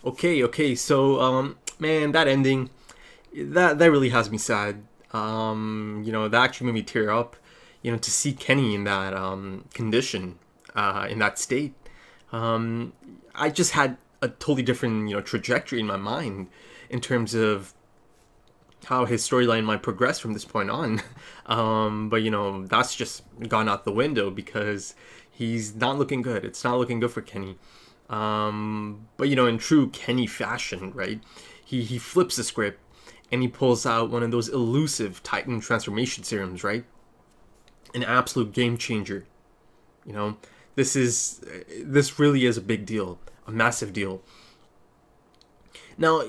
Okay, so man, that ending, that really has me sad. That actually made me tear up. To see Kenny in that condition, in that state, I just had a totally different trajectory in my mind in terms of how his storyline might progress from this point on. But that's just gone out the window because he's not looking good. It's not looking good for Kenny. But in true Kenny fashion, right? He flips the script and he pulls out one of those elusive Titan transformation serums, right? An absolute game changer. This really is a big deal, a massive deal. Now,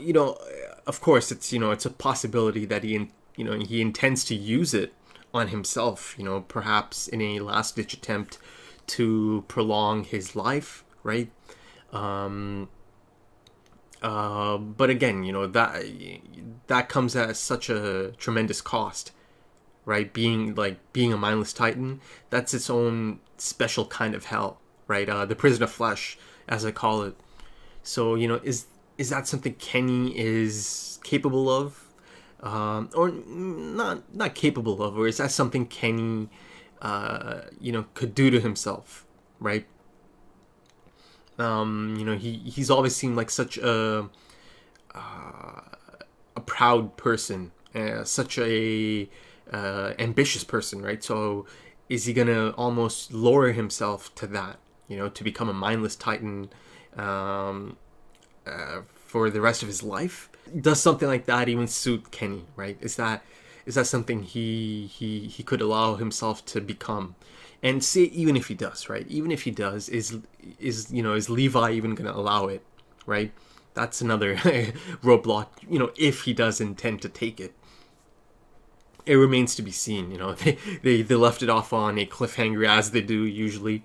of course, it's a possibility that he intends to use it on himself, perhaps in a last-ditch attempt to prolong his life, right? But again, that comes at such a tremendous cost, right? Being a mindless Titan, that's its own special kind of hell, right? The prison of flesh, as I call it. So, is that something Kenny is capable of, or not capable of, or is that something Kenny, could do to himself, right? He's always seemed like such a proud person, such a ambitious person, right? So is he gonna almost lower himself to that, to become a mindless Titan for the rest of his life? Does something like that even suit Kenny, right? Is that something he could allow himself to become? And say even if he does, right? Even if he does, is Levi even gonna allow it, right? That's another roadblock, if he does intend to take it. It remains to be seen, they left it off on a cliffhanger, as they do usually.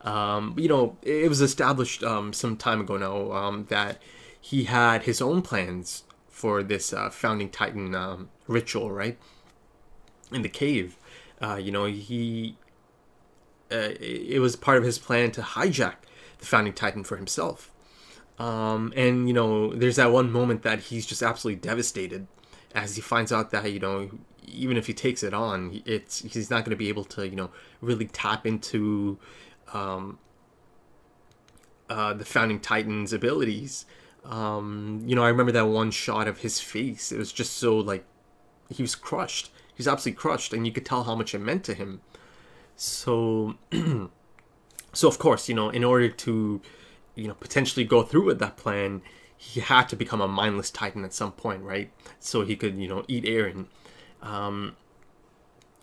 It was established some time ago now that he had his own plans for this founding Titan ritual, right? In the cave. It was part of his plan to hijack the founding Titan for himself. There's that one moment that he's just absolutely devastated as he finds out that, even if he takes it on, he's not going to be able to, really tap into the founding Titan's abilities. I remember that one shot of his face. It was just so, he was crushed. He was absolutely crushed, and you could tell how much it meant to him. So, of course, in order to, potentially go through with that plan, he had to become a mindless Titan at some point, right? So he could, eat Eren.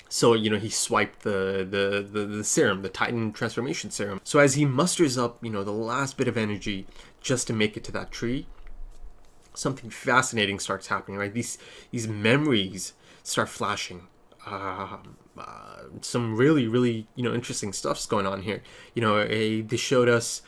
So, he swiped the serum, the Titan transformation serum. So as he musters up, the last bit of energy just to make it to that tree, something fascinating starts happening, right? These memories start flashing. Some really, really, interesting stuff's going on here. They showed us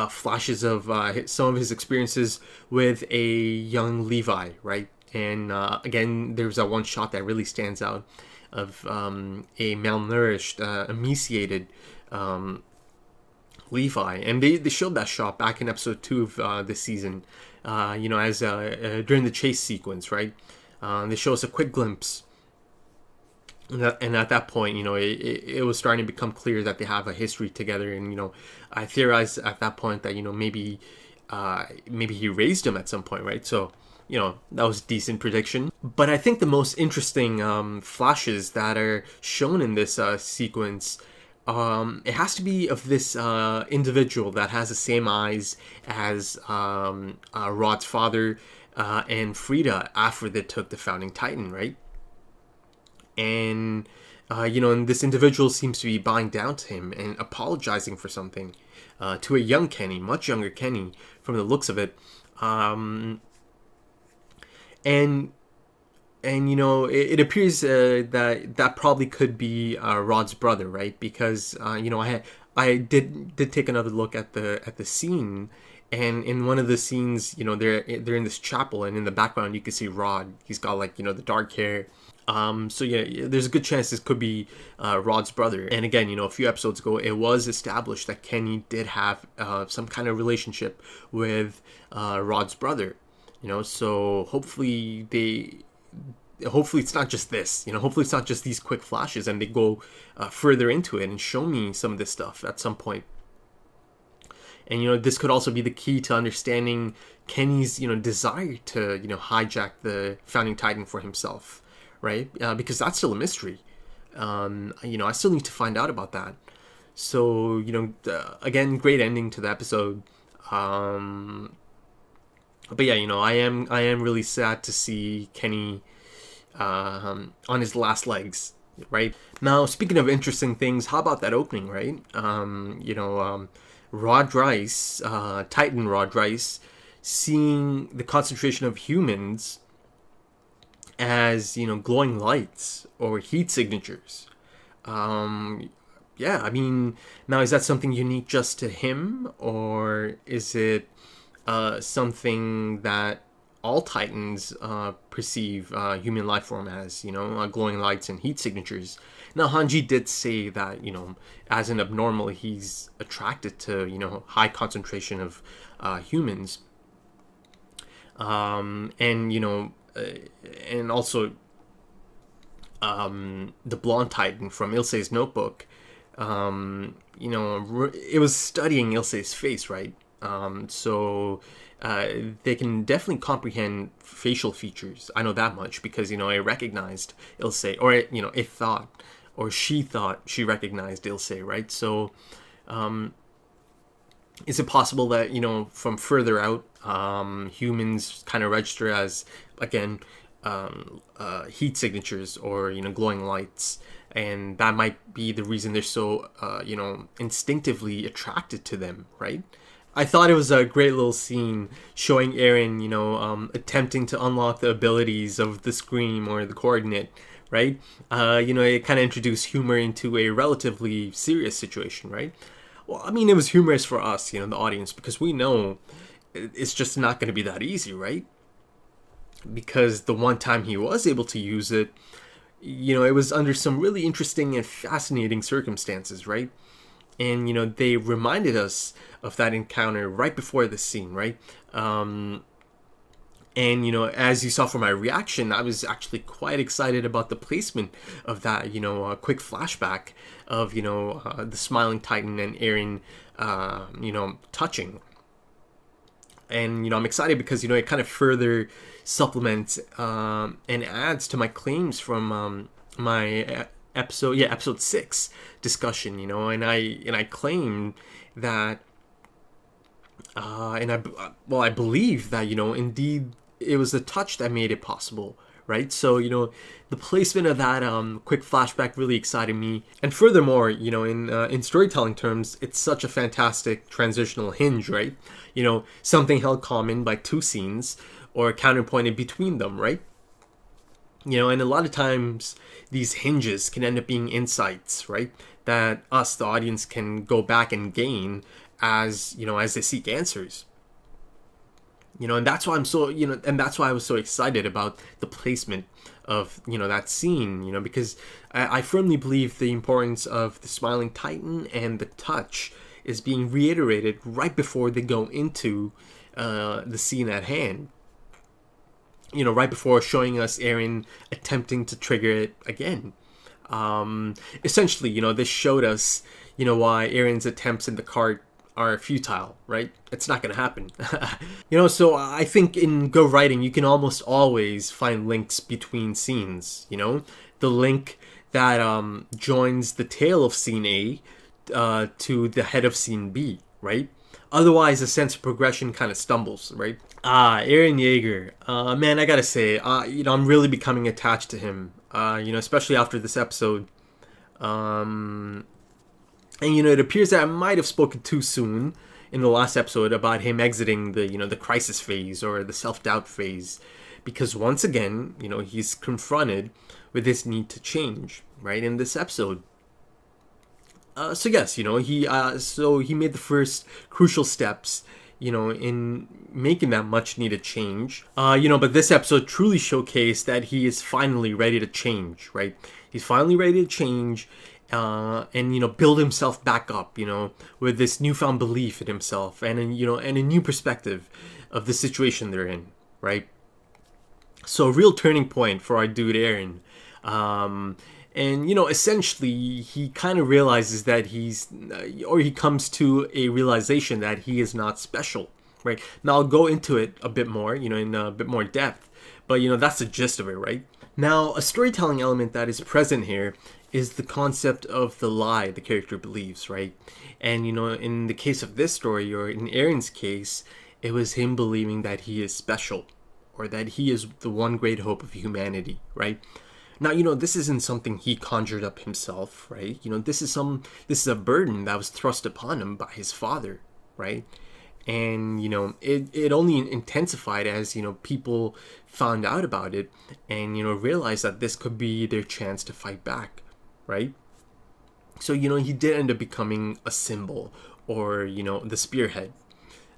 flashes of some of his experiences with a young Levi, right? And again, there's that one shot that really stands out of a malnourished, emaciated Levi. And they showed that shot back in episode 2 of this season, as during the chase sequence, right? They show us a quick glimpse. And at that point, it was starting to become clear that they have a history together. And, I theorized at that point that, maybe he raised him at some point, right? So, that was a decent prediction. But I think the most interesting flashes that are shown in this sequence, it has to be of this individual that has the same eyes as Rod's father and Frida after they took the founding Titan, right? And, and this individual seems to be bowing down to him and apologizing for something to a young Kenny, much younger Kenny, from the looks of it. It appears that probably could be Rod's brother, right? Because, I did take another look at the scene. And in one of the scenes, they're in this chapel, and in the background you can see Rod. He's got the dark hair. So yeah, there's a good chance this could be Rod's brother. And again, a few episodes ago, it was established that Kenny did have some kind of relationship with Rod's brother. So hopefully it's not just this. Hopefully it's not just these quick flashes, and they go further into it and show me some of this stuff at some point. And this could also be the key to understanding Kenny's desire to hijack the Founding Titan for himself. Right? Because that's still a mystery. I still need to find out about that. So, again, great ending to the episode. But yeah, I am really sad to see Kenny on his last legs, right? Now, speaking of interesting things, how about that opening, right? Rod Reiss, Titan Rod Reiss, seeing the concentration of humans as glowing lights or heat signatures. Yeah, I mean, now is that something unique just to him, or is it something that all Titans perceive human life form as, glowing lights and heat signatures? Now, Hanji did say that, as an abnormal, he's attracted to, high concentration of humans. And also the blonde Titan from Ilse's notebook, it was studying Ilse's face, right? So they can definitely comprehend facial features. I know that much because, I recognized Ilse, or, it thought, or she thought she recognized Ilse, right? So is it possible that, from further out, humans kind of register as, again, heat signatures or, glowing lights, and that might be the reason they're so, instinctively attracted to them, right? I thought it was a great little scene showing Eren, attempting to unlock the abilities of the Scream or the Coordinate, right? It kind of introduced humor into a relatively serious situation, right? Well, I mean, it was humorous for us, the audience, because we know it's just not going to be that easy, right? Because the one time he was able to use it, it was under some really interesting and fascinating circumstances, right? And, they reminded us of that encounter right before the scene, right? And, as you saw from my reaction, I was actually quite excited about the placement of that, quick flashback of, the smiling Titan and Eren, touching. And, I'm excited because, it kind of further supplements and adds to my claims from my episode 6 discussion, and I claim that, I believe that, indeed, it was the touch that made it possible, right? So, the placement of that quick flashback really excited me. And furthermore, in storytelling terms, it's such a fantastic transitional hinge, right? Something held common by two scenes or counterpointed between them, right? And a lot of times these hinges can end up being insights, right? That us, the audience, can go back and gain as they seek answers. And that's why I'm so, and that's why I was so excited about the placement of, that scene, because I firmly believe the importance of the smiling Titan and the touch is being reiterated right before they go into the scene at hand. Right before showing us Eren attempting to trigger it again. Essentially, this showed us, why Eren's attempts in the cart are futile, right? It's not going to happen. So I think in Go Writing, you can almost always find links between scenes, The link that joins the tail of scene A to the head of scene B, right? Otherwise, the sense of progression kind of stumbles, right? Eren Yeager. Man, I gotta say, I'm really becoming attached to him, especially after this episode. And, it appears that I might have spoken too soon in the last episode about him exiting the, the crisis phase or the self-doubt phase. Because once again, he's confronted with this need to change, right, in this episode. So yes, he made the first crucial steps, in making that much needed change. But this episode truly showcased that he is finally ready to change, right? He's finally ready to change, and build himself back up, with this newfound belief in himself and a new perspective of the situation they're in, right? So a real turning point for our dude Eren. Essentially he kind of realizes that he comes to a realization that he is not special, right? Now I'll go into it a bit more, in a bit more depth, but that's the gist of it, right? Now, a storytelling element that is present here is the concept of the lie the character believes, right? And in the case of this story, or in Eren's case, it was him believing that he is special, or that he is the one great hope of humanity, right? Now, this isn't something he conjured up himself, right? This is a burden that was thrust upon him by his father, right? And, it only intensified as, people found out about it and, realized that this could be their chance to fight back, right? So, he did end up becoming a symbol, or, the spearhead.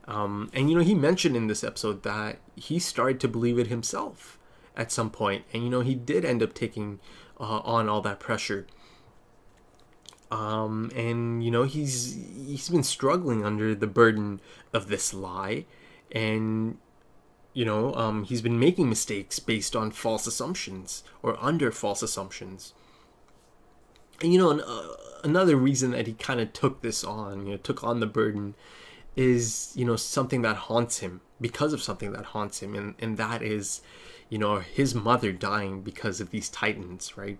And, he mentioned in this episode that he started to believe it himself at some point, and he did end up taking on all that pressure, and he's been struggling under the burden of this lie, and he's been making mistakes based on false assumptions, or under false assumptions. And another reason that he kind of took this on, took on the burden, is something that haunts him, because of something that haunts him, and that is his mother dying because of these titans, right?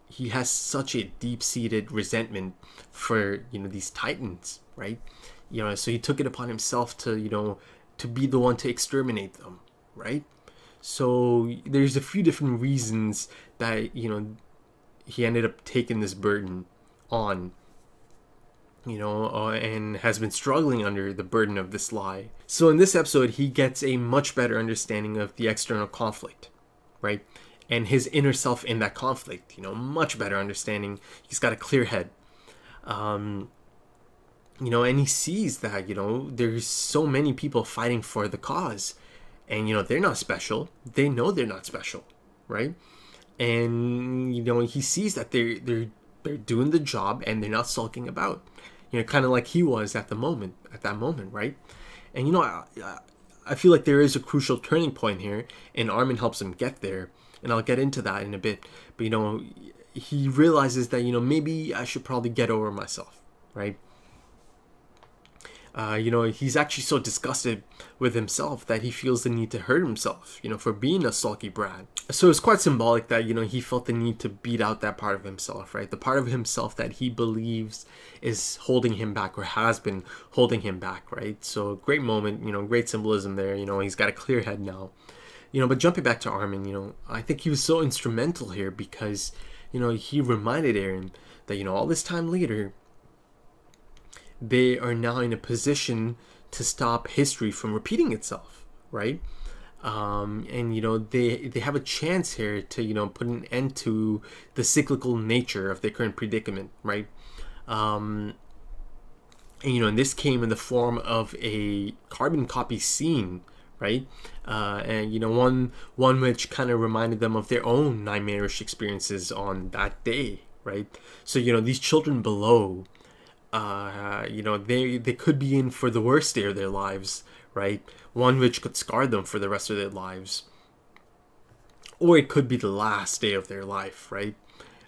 He has such a deep-seated resentment for these titans, right? So he took it upon himself to to be the one to exterminate them, right? So there's a few different reasons that he ended up taking this burden on, and has been struggling under the burden of this lie. So in this episode, he gets a much better understanding of the external conflict, right? And his inner self in that conflict, much better understanding. He's got a clear head. And he sees that, there's so many people fighting for the cause, and, they're not special. They know they're not special, right? And, he sees that they're doing the job, and they're not sulking about, kind of like he was at that moment, right? And, I feel like there is a crucial turning point here, and Armin helps him get there, and I'll get into that in a bit. But, he realizes that, maybe I should probably get over myself, right? He's actually so disgusted with himself that he feels the need to hurt himself, for being a sulky brat. So it's quite symbolic that, he felt the need to beat out that part of himself, right? The part of himself that he believes is holding him back, or has been holding him back, right? So great moment, great symbolism there. He's got a clear head now. But jumping back to Armin, I think he was so instrumental here because, he reminded Eren that, all this time later, they are now in a position to stop history from repeating itself, right? And they have a chance here to put an end to the cyclical nature of their current predicament, right? And this came in the form of a carbon copy scene, right? And one which kind of reminded them of their own nightmarish experiences on that day, right? So these children below, they could be in for the worst day of their lives, right? One which could scar them for the rest of their lives, or it could be the last day of their life, right?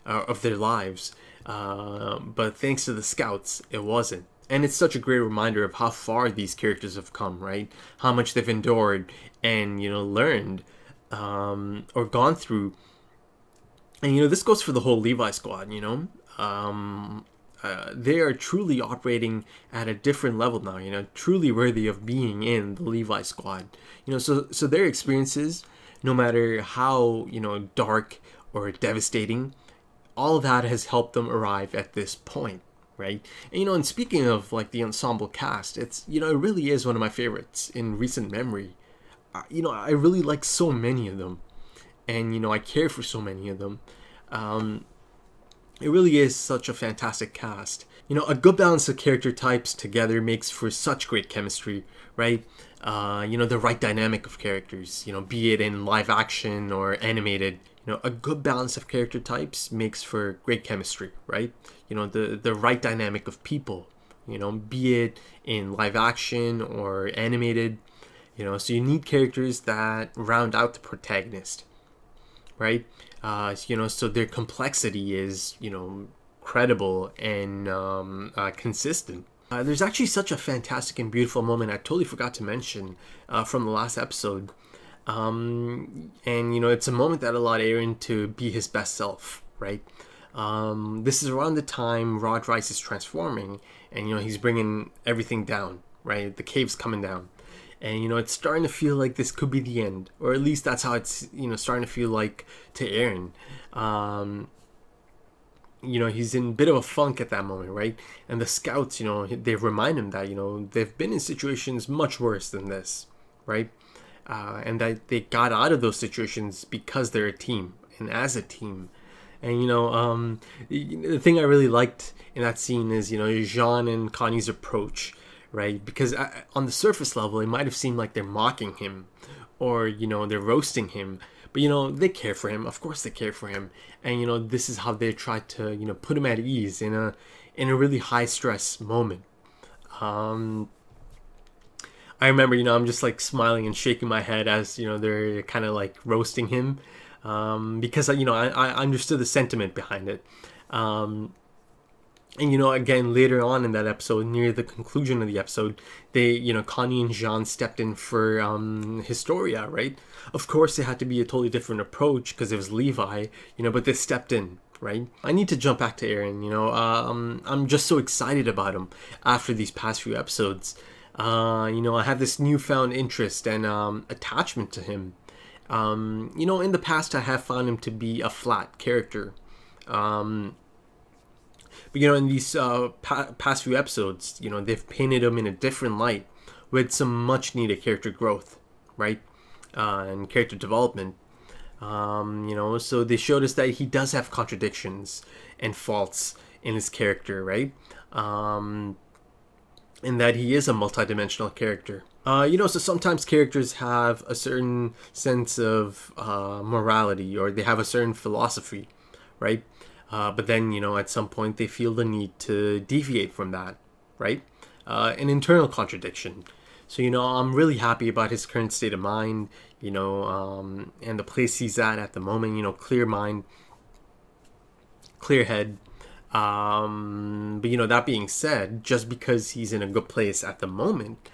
Of their lives. But thanks to the scouts, it wasn't. And it's such a great reminder of how far these characters have come, right? How much they've endured and, learned, or gone through. And, this goes for the whole Levi squad, they are truly operating at a different level now, truly worthy of being in the Levi squad. So their experiences, no matter how, dark or devastating, all of that has helped them arrive at this point, right? And, and speaking of, like, the ensemble cast, it's, it really is one of my favorites in recent memory. I really like so many of them, and, I care for so many of them. It really is such a fantastic cast. You know, a good balance of character types together makes for such great chemistry, right? You know, the right dynamic of characters, you know, be it in live action or animated. You know, a good balance of character types makes for great chemistry, right? You know, the right dynamic of people, you know, be it in live action or animated. You know, so you need characters that round out the protagonist, right? You know, so their complexity is, you know, credible and consistent. There's actually such a fantastic and beautiful moment I totally forgot to mention from the last episode. And, you know, it's a moment that allowed Eren to be his best self, right? This is around the time Rod Rice is transforming, and, you know, he's bringing everything down, right? The cave's coming down. And, you know, it's starting to feel like this could be the end. Or at least that's how it's, you know, starting to feel like to Eren. You know, he's in a bit of a funk at that moment, right? And the scouts, you know, they remind him that, you know, they've been in situations much worse than this, right? And that they got out of those situations because they're a team and as a team. And, you know, the thing I really liked in that scene is, you know, Jean and Connie's approach, right? Because on the surface level, it might have seemed like they're mocking him or, you know, they're roasting him. But, you know, they care for him. Of course they care for him. And, you know, this is how they try to, you know, put him at ease in a really high stress moment. I remember, you know, I'm just like smiling and shaking my head as, you know, they're kind of like roasting him. Because, you know, I understood the sentiment behind it. And, you know, again, later on in that episode, near the conclusion of the episode, they, you know, Connie and Jean stepped in for Historia, right? Of course, it had to be a totally different approach because it was Levi, you know, but they stepped in, right? I need to jump back to Eren, you know. I'm just so excited about him after these past few episodes. You know, I have this newfound interest and attachment to him. You know, in the past, I have found him to be a flat character. But, you know, in these past few episodes, you know, they've painted him in a different light with some much needed character growth, right? And character development. You know, so they showed us that he does have contradictions and faults in his character, right? And that he is a multidimensional character. You know, so sometimes characters have a certain sense of morality, or they have a certain philosophy, right? But then, you know, at some point they feel the need to deviate from that, right? An internal contradiction. So, you know, I'm really happy about his current state of mind, you know, and the place he's at the moment, you know, clear mind, clear head. But, you know, that being said, just because he's in a good place at the moment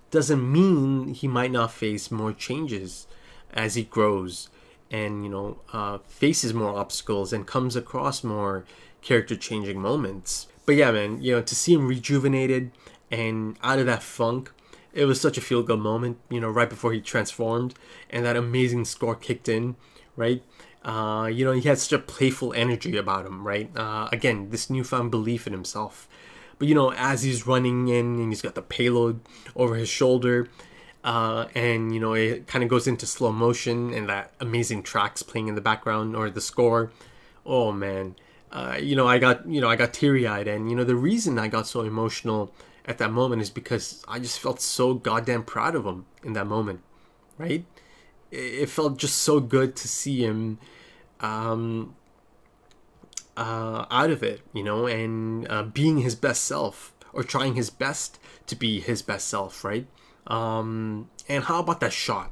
doesn't mean he might not face more changes as he grows and, you know, faces more obstacles and comes across more character changing moments. But yeah, man, you know, to see him rejuvenated and out of that funk, it was such a feel-good moment, you know, right before he transformed and that amazing score kicked in, right? You know, he had such a playful energy about him, right? Again, this newfound belief in himself. But, you know, as he's running in and he's got the payload over his shoulder, and, you know, it kind of goes into slow motion and that amazing tracks playing in the background or the score. Oh, man. You know, I got teary-eyed. And, you know, the reason I got so emotional at that moment is because I just felt so goddamn proud of him in that moment, right? It felt just so good to see him out of it, you know, and being his best self, or trying his best to be his best self, right? And how about that shot?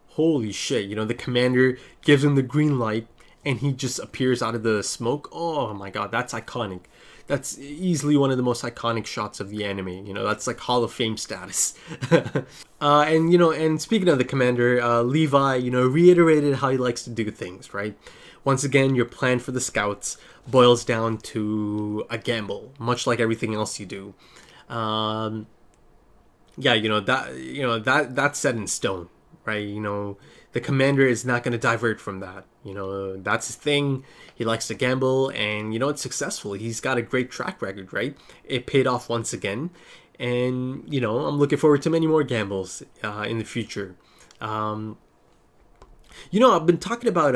Holy shit, you know, the commander gives him the green light and he just appears out of the smoke. Oh my god, that's iconic. That's easily one of the most iconic shots of the anime. You know, that's like Hall of Fame status. And, you know, and speaking of the commander, Levi, you know, reiterated how he likes to do things, right? Once again, your plan for the scouts boils down to a gamble, much like everything else you do. Yeah, you know, that's set in stone, right? You know, the commander is not going to divert from that. You know, that's his thing. He likes to gamble, and, you know, it's successful. He's got a great track record, right? It paid off once again. And, you know, I'm looking forward to many more gambles in the future. You know, I've been talking about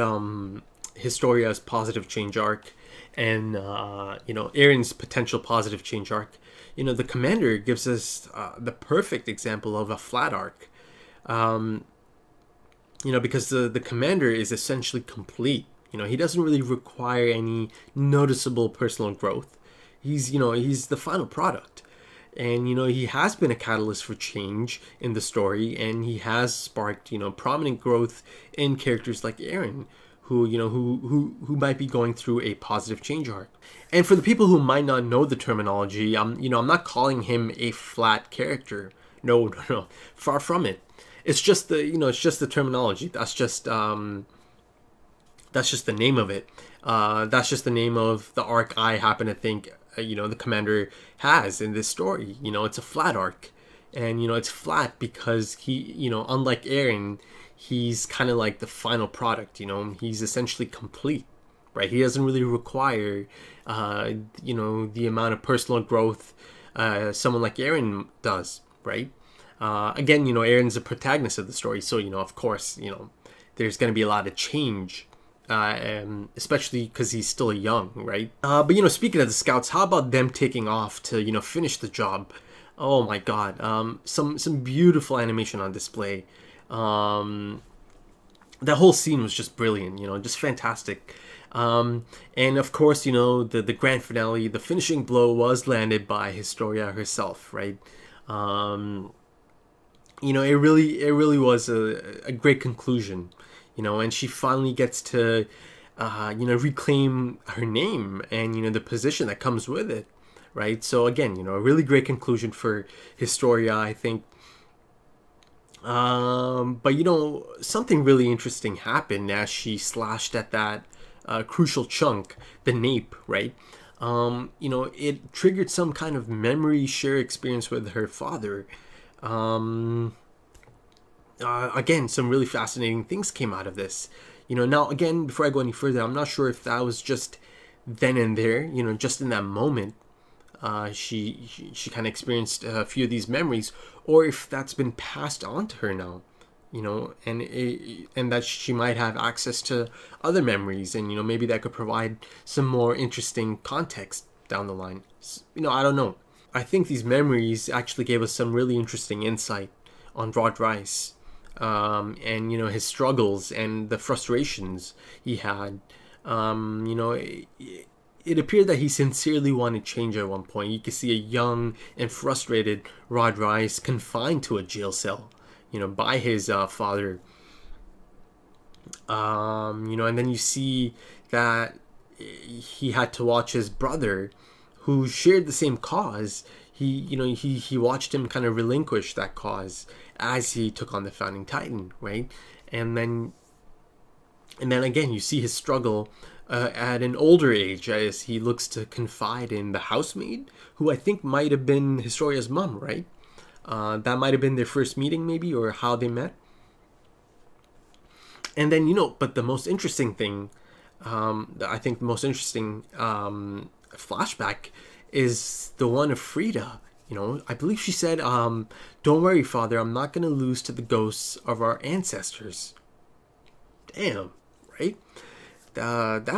Historia's positive change arc and you know, Eren's potential positive change arc, you know, the commander gives us the perfect example of a flat arc. You know, because the commander is essentially complete. You know, he doesn't really require any noticeable personal growth. He's, you know, he's the final product. And, you know, he has been a catalyst for change in the story, and he has sparked, you know, prominent growth in characters like Eren, who, you know, who might be going through a positive change arc. And for the people who might not know the terminology, you know, I'm not calling him a flat character. No, no, no. Far from it. It's just the, you know, it's just the terminology. That's just the name of it. That's just the name of the arc I happen to think, you know, the commander has in this story. You know, it's a flat arc. And, you know, it's flat because he, you know, unlike Eren, he's kind of like the final product, you know. He's essentially complete, right? He doesn't really require, you know, the amount of personal growth someone like Eren does, right? Again, you know, Eren's the protagonist of the story, so, you know, of course, you know, there's going to be a lot of change, especially because he's still young, right? But, you know, speaking of the scouts, how about them taking off to, you know, finish the job? Oh my god, some beautiful animation on display. That whole scene was just brilliant, you know, just fantastic. And of course, you know, the grand finale, the finishing blow was landed by Historia herself, right? You know, it really was a great conclusion, you know, and she finally gets to, you know, reclaim her name and, you know, the position that comes with it, right? So again, you know, a really great conclusion for Historia, I think. But, you know, something really interesting happened as she slashed at that crucial chunk, the nape, right? You know, it triggered some kind of memory share experience with her father. Again, some really fascinating things came out of this. You know, now, again, before I go any further, I'm not sure if that was just then and there, you know, just in that moment. She kind of experienced a few of these memories, or if that's been passed on to her now, you know, and that she might have access to other memories, and, you know, maybe that could provide some more interesting context down the line. You know, I don't know. I think these memories actually gave us some really interesting insight on Rod Rice, and, you know, his struggles and the frustrations he had. You know, it appeared that he sincerely wanted change at one point. You could see a young and frustrated Rod Rice confined to a jail cell, you know, by his father. You know, and then you see that he had to watch his brother, who shared the same cause. You know, he watched him kind of relinquish that cause as he took on the Founding Titan, right? And then again, you see his struggle at an older age as he looks to confide in the housemaid, who I think might have been Historia's mom, right? That might have been their first meeting, maybe, or how they met. And then, you know, but the most interesting thing, I think the most interesting flashback is the one of Frida. You know, I believe she said, "Don't worry, Father, I'm not going to lose to the ghosts of our ancestors." Damn, right? That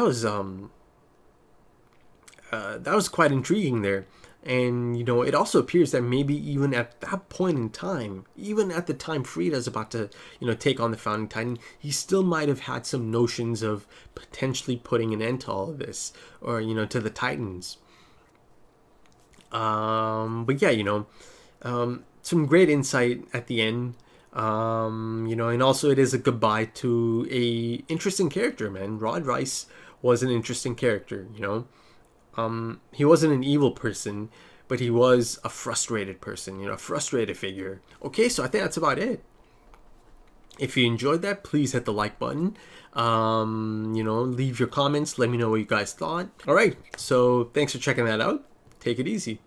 was quite intriguing there. And, you know, it also appears that maybe even at that point in time, even at the time Frida's about to, you know, take on the Founding Titan, he still might have had some notions of potentially putting an end to all of this, or, you know, to the Titans. But yeah, you know, some great insight at the end. You know, and also it is a goodbye to a interesting character, man. Rod Rice was an interesting character, you know. He wasn't an evil person, but he was a frustrated person, you know, a frustrated figure. Okay, so I think that's about it. If you enjoyed that, please hit the like button. You know, leave your comments. Let me know what you guys thought. All right, so thanks for checking that out. Take it easy.